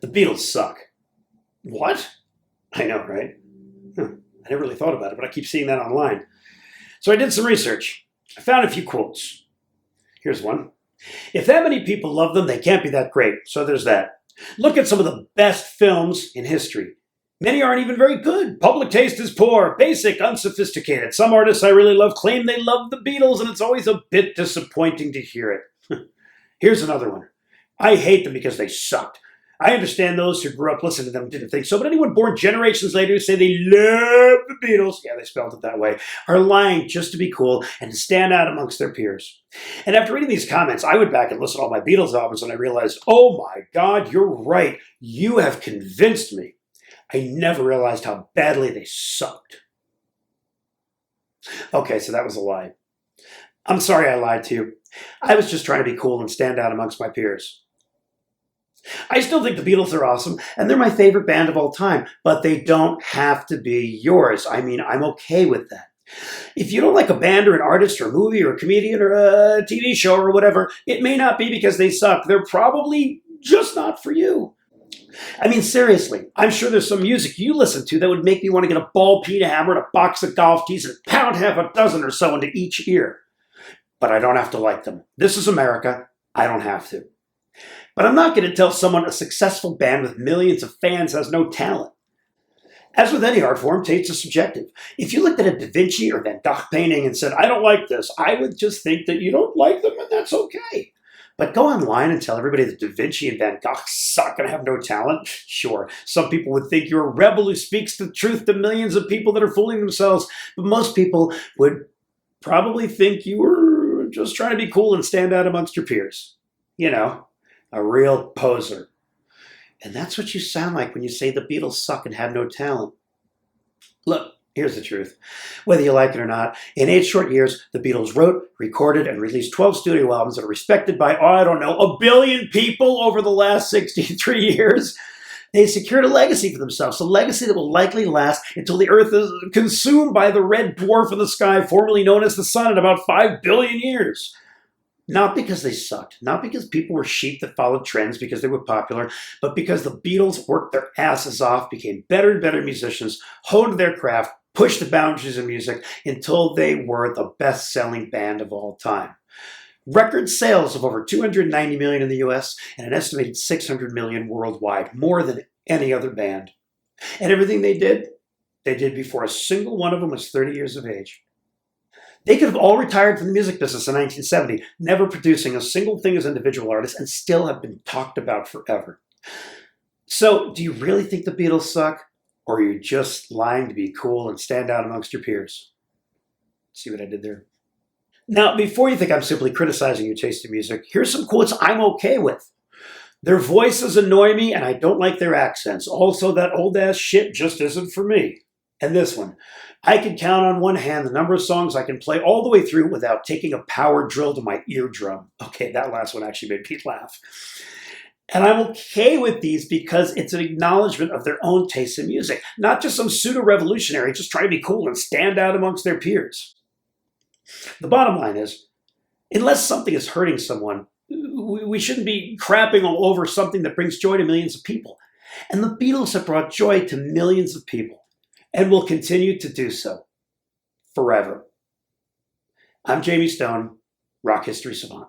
The Beatles suck. What? I know, right? I never really thought about it, but I keep seeing that online. So I did some research. I found a few quotes. Here's one. If that many people love them, they can't be that great. So there's that. Look at some of the best films in history. Many aren't even very good. Public taste is poor, basic, unsophisticated. Some artists I really love claim they love the Beatles, and it's always a bit disappointing to hear it. Here's another one. I hate them because they sucked. I understand those who grew up listening to them didn't think so, but anyone born generations later who say they love the Beatles, yeah, they spelled it that way, are lying just to be cool and to stand out amongst their peers. And after reading these comments, I went back and listened to all my Beatles albums and I realized, oh my God, you're right. You have convinced me. I never realized how badly they sucked. Okay, so that was a lie. I'm sorry I lied to you. I was just trying to be cool and stand out amongst my peers. I still think the Beatles are awesome, and they're my favorite band of all time, but they don't have to be yours. I mean, I'm okay with that. If you don't like a band or an artist or a movie or a comedian or a TV show or whatever, it may not be because they suck. They're probably just not for you. I mean, seriously, I'm sure there's some music you listen to that would make me want to get a ball-peen hammer and a box of golf tees and pound half a dozen or so into each ear. But I don't have to like them. This is America. I don't have to. But I'm not going to tell someone a successful band with millions of fans has no talent. As with any art form, taste is subjective. If you looked at a Da Vinci or Van Gogh painting and said, I don't like this, I would just think that you don't like them and that's okay. But go online and tell everybody that Da Vinci and Van Gogh suck and have no talent? Sure, some people would think you're a rebel who speaks the truth to millions of people that are fooling themselves, but most people would probably think you were just trying to be cool and stand out amongst your peers. You know, a real poser. And that's what you sound like when you say the Beatles suck and have no talent. Look, here's the truth. Whether you like it or not, in 8 short years, the Beatles wrote, recorded, and released 12 studio albums that are respected by, a billion people over the last 63 years. They secured a legacy for themselves, a legacy that will likely last until the Earth is consumed by the red dwarf in the sky, formerly known as the Sun, in about 5 billion years. Not because they sucked, not because people were sheep that followed trends because they were popular, but because the Beatles worked their asses off, became better and better musicians, honed their craft, pushed the boundaries of music until they were the best-selling band of all time. Record sales of over 290 million in the US and an estimated 600 million worldwide, more than any other band. And everything they did before a single one of them was 30 years of age. They could have all retired from the music business in 1970, never producing a single thing as individual artists, and still have been talked about forever. So, do you really think the Beatles suck? Or are you just lying to be cool and stand out amongst your peers? See what I did there? Now, before you think I'm simply criticizing your taste in music, here's some quotes I'm okay with. Their voices annoy me, and I don't like their accents. Also, that old-ass shit just isn't for me. And this one. I can count on one hand the number of songs I can play all the way through without taking a power drill to my eardrum. Okay, that last one actually made Pete laugh. And I'm okay with these because it's an acknowledgement of their own taste in music, not just some pseudo-revolutionary just trying to be cool and stand out amongst their peers. The bottom line is, unless something is hurting someone, we shouldn't be crapping all over something that brings joy to millions of people. And the Beatles have brought joy to millions of people. And will continue to do so forever. I'm Jamie Stone, Rock History Savant.